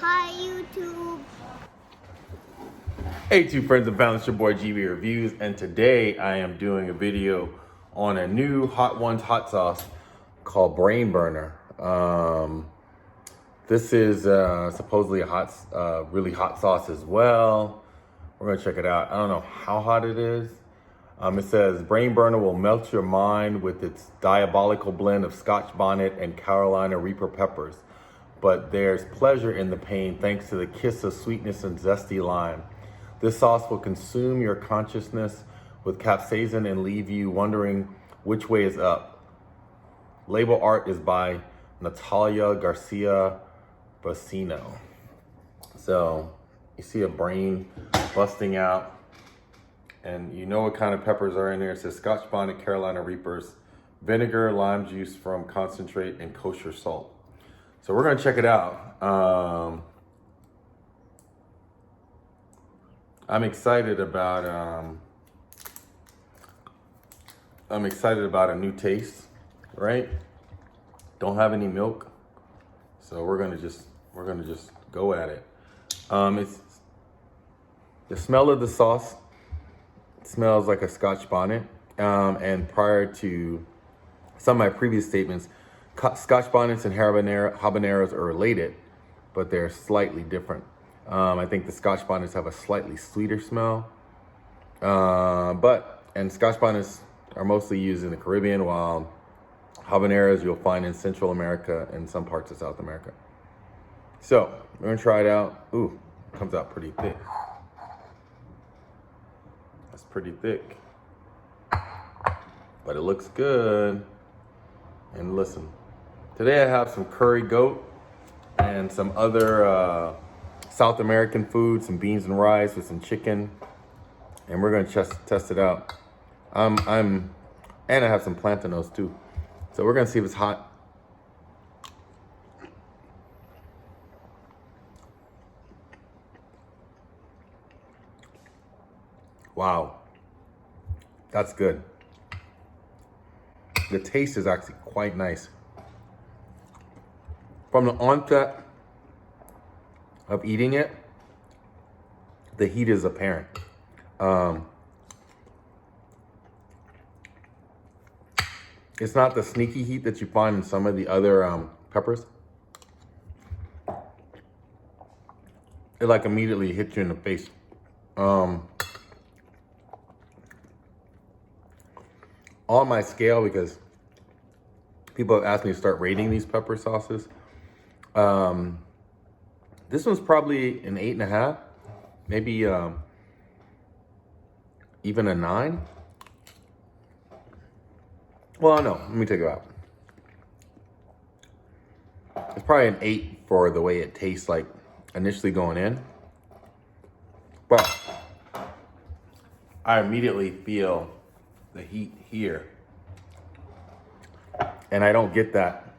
Hi, YouTube. Hey, two friends and family, it's your boy GB Reviews, and today I am doing a video on a new Hot Ones hot sauce called Brain Burner. This is supposedly a really hot sauce as well. We're gonna check it out. I don't know how hot it is. It says Brain Burner will melt your mind with its diabolical blend of Scotch bonnet and Carolina Reaper peppers. But there's pleasure in the pain thanks to the kiss of sweetness and zesty lime. This sauce will consume your consciousness with capsaicin and leave you wondering which way is up. Label art is by Natalia Garcia Bacino. So you see a brain busting out, and you know what kind of peppers are in there. It says Scotch bonnet, Carolina Reapers, vinegar, lime juice from concentrate, and kosher salt. So we're gonna check it out. I'm excited about a new taste, right? Don't have any milk, so we're gonna just go at it. It's the smell of the sauce. It smells like a Scotch bonnet, and prior to some of my previous statements, Scotch bonnets and habaneros are related, but they're slightly different. I think the Scotch bonnets have a slightly sweeter smell, and Scotch bonnets are mostly used in the Caribbean, while habaneros you'll find in Central America and some parts of South America. So we're gonna try it out. Ooh, it comes out pretty thick. That's pretty thick, but it looks good. And listen, today I have some curry goat and some other South American food, some beans and rice with some chicken, and we're gonna test it out. And I have some plantains too. So we're gonna see if it's hot. Wow, that's good. The taste is actually quite nice. From the onset of eating it, the heat is apparent. It's not the sneaky heat that you find in some of the other peppers. It like immediately hits you in the face. On my scale, because people have asked me to start rating these pepper sauces, this one's probably an 8.5, maybe even a 9. Well, no, let me take it out. It's probably an 8 for the way it tastes like initially going in. But I immediately feel the heat here. And I don't get that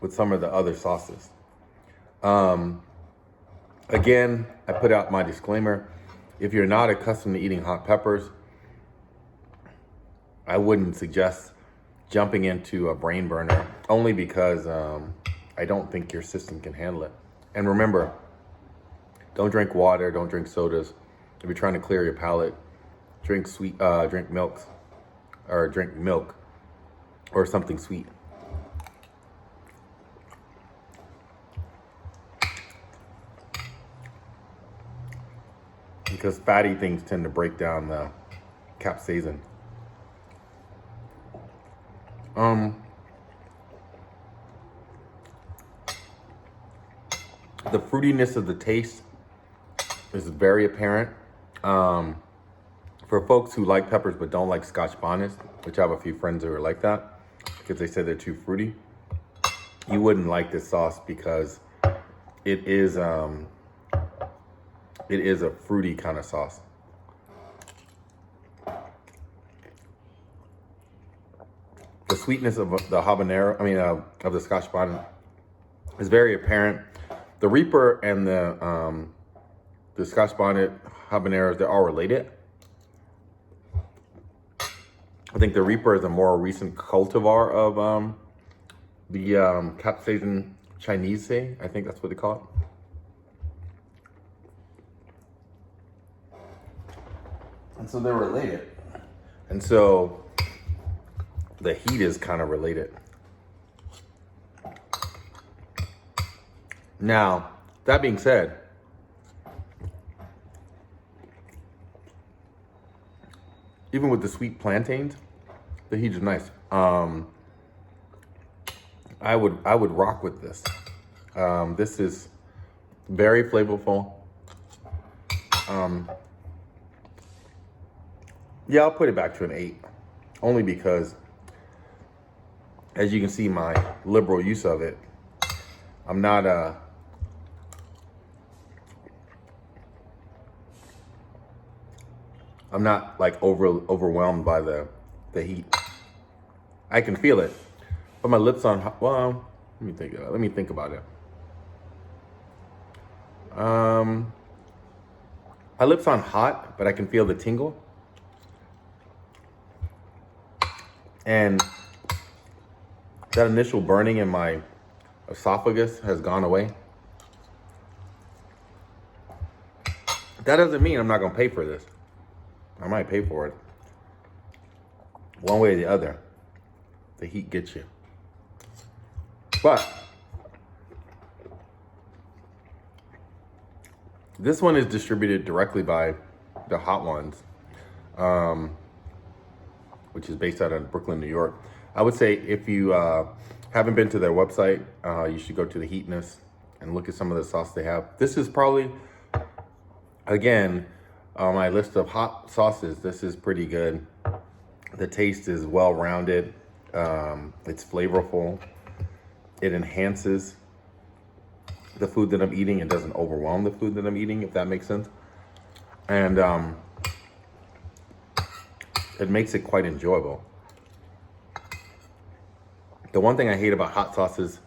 with some of the other sauces. Again, I put out my disclaimer. If you're not accustomed to eating hot peppers, I wouldn't suggest jumping into a brain burner, only because I don't think your system can handle it. And remember, don't drink water, don't drink sodas. If you're trying to clear your palate, drink milk or something sweet. Because fatty things tend to break down the capsaicin. The fruitiness of the taste is very apparent. For folks who like peppers but don't like Scotch bonnets, which I have a few friends who are like that because they say they're too fruity, you wouldn't like this sauce because it is a fruity kind of sauce. The sweetness of the habanero, of the Scotch bonnet is very apparent. The Reaper and the Scotch bonnet habaneros, they're all related. I think the Reaper is a more recent cultivar of the capsaicin Chinese, I think that's what they call it. And so they're related. And so the heat is kind of related. Now, that being said, even with the sweet plantains, the heat is nice. I would rock with this. This is very flavorful. Yeah, I'll put it back to an 8, only because, as you can see, my liberal use of it. I'm not like overwhelmed by the heat. I can feel it, but my lips on. Well, let me think about it. My lips on hot, but I can feel the tingle, and that initial burning in my esophagus has gone away. That doesn't mean I'm not gonna pay for this. I might pay for it. One way or the other, the heat gets you. But this one is distributed directly by the Hot Ones, which is based out of Brooklyn, New York. I would say if you haven't been to their website, you should go to the Heatonist and look at some of the sauce they have. This is probably, again, on my list of hot sauces, this is pretty good. The taste is well-rounded. It's flavorful. It enhances the food that I'm eating. It doesn't overwhelm the food that I'm eating, if that makes sense. And it makes it quite enjoyable. The one thing I hate about hot sauces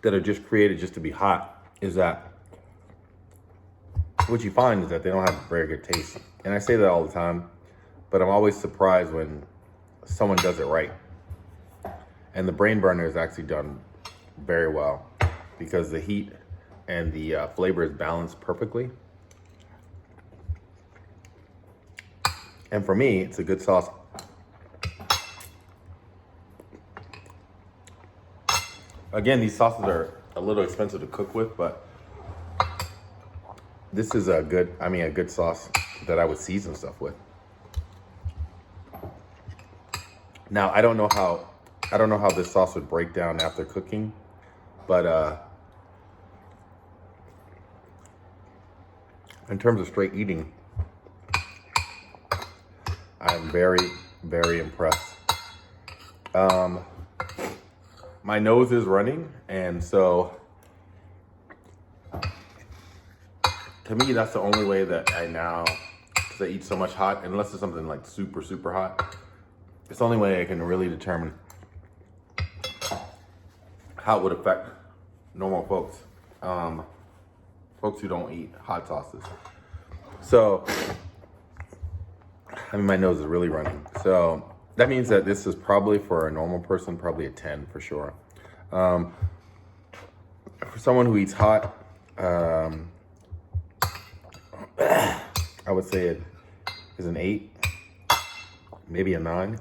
that are just created just to be hot is that what you find is that they don't have a very good taste. And I say that all the time, but I'm always surprised when someone does it right. And the brain burner is actually done very well because the heat and the flavor is balanced perfectly. And for me, it's a good sauce. Again, these sauces are a little expensive to cook with, but this is a good sauce that I would season stuff with. Now, I don't know how this sauce would break down after cooking, but in terms of straight eating, I'm very, very impressed. My nose is running, and so to me, that's the only way that I now, because I eat so much hot, unless it's something like super, super hot, it's the only way I can really determine how it would affect normal folks, folks who don't eat hot sauces. So, my nose is really running. So that means that this is probably, for a normal person, probably a 10 for sure. For someone who eats hot, I would say it is an 8, maybe a 9.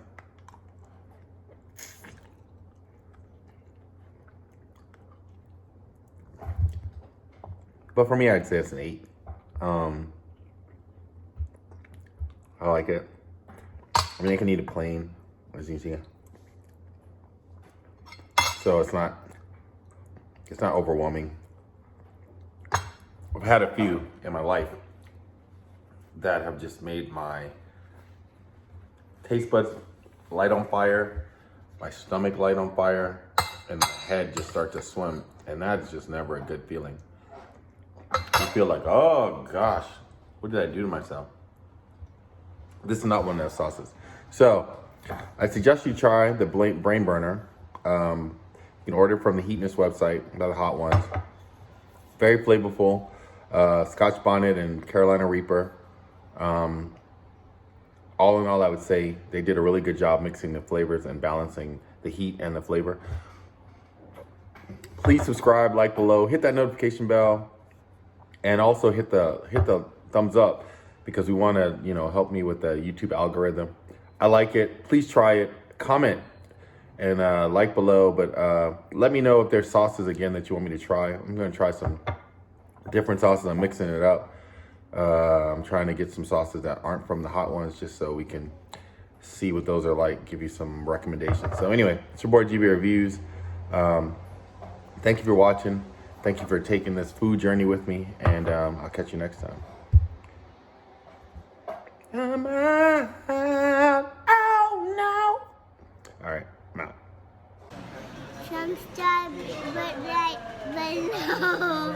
But for me, I'd say it's an 8. I like it. I can eat it plain, as you see. So it's not overwhelming. I've had a few in my life that have just made my taste buds light on fire, my stomach light on fire, and my head just start to swim. And that's just never a good feeling. You feel like, oh gosh, what did I do to myself? This is not one of those sauces. So I suggest you try the Brain Burner. You can order it from the Heatonist website, by the Hot Ones. Very flavorful. Scotch Bonnet and Carolina Reaper. All in all, I would say they did a really good job mixing the flavors and balancing the heat and the flavor. Please subscribe, like below, hit that notification bell. And also hit the thumbs up because we want to, help me with the YouTube algorithm. I like it. Please try it. Comment and like below. But let me know if there's sauces again that you want me to try. I'm going to try some different sauces. I'm mixing it up. I'm trying to get some sauces that aren't from the hot ones just so we can see what those are like, give you some recommendations. So anyway, it's your boy GB Reviews. Thank you for watching. Thank you for taking this food journey with me, and I'll catch you next time. I'm out. Oh no. All right, I'm out. Subscribe right below.